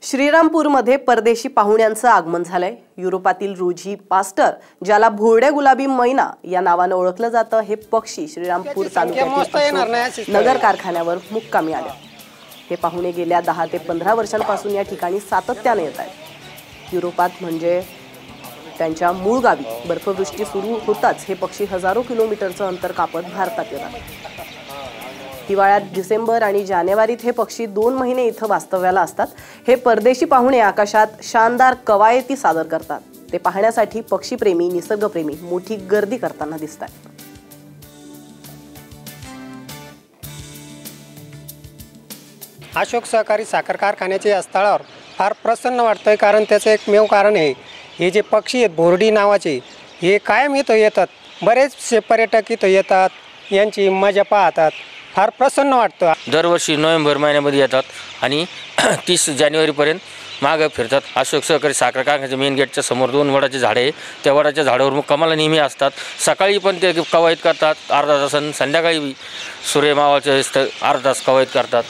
श्रीरामपूरमध्ये परदेशी पाहुण्यांचं आगमन झालंय। युरोपातील रूजी पास्टर, ज्याला भोरड्या गुलाबी मैना या नावाने ओळखलं जातं, हे पक्षी श्रीरामपूर तालुक्यातील नगर कारखान्यावर मुक्कामी आले। हे पाहुणे गेल्या 10 ते 15 वर्षांपासून या ठिकाणी सातत्याने येत आहेत। युरोपात म्हणजे त्यांच्या मूळ गावी बर्फवृष्टी सुरू होताच हे पक्षी हजारो किलोमीटरचं अंतर कापत भारतात येतात। हिवाळ्यात डिसेंबर आणि जानेवारीत हे पक्षी 2 महिने इथं वास्तव्याला असतात। हे परदेशी पाहुणे आकाशात शानदार कवायती सादर करतात। ते पाहण्यासाठी पक्षीप्रेमी, निसर्गप्रेमी मोठी गर्दी करताना दिसतात। अशोक सहकारी साखर कारखान्याचे या स्थळावर फार प्रसन्न वाटतंय, कारण त्याचं एकमेव कारण आहे हे जे पक्षी आहेत भोरडी नावाचे, हे कायम इथं येतात। बरेचसे पर्यटक इथं येतात, यांची मजा पाहतात, फार प्रसन्न वाटतं। दरवर्षी नोव्हेंबर महिन्यामध्ये येतात आणि 30 जानेवारीपर्यंत मागे फिरतात। अशोक सहकारी साखर कारखान्याच्या मेन गेटच्या समोर 2 वडाचे झाडे आहे, त्या वडाच्या झाडावर मुक्कामाला नेहमी असतात। सकाळी पण ते कवायत करतात अर्धा तास, संध्याकाळी सूर्य मावळच्या अर्धा तास कवायत करतात।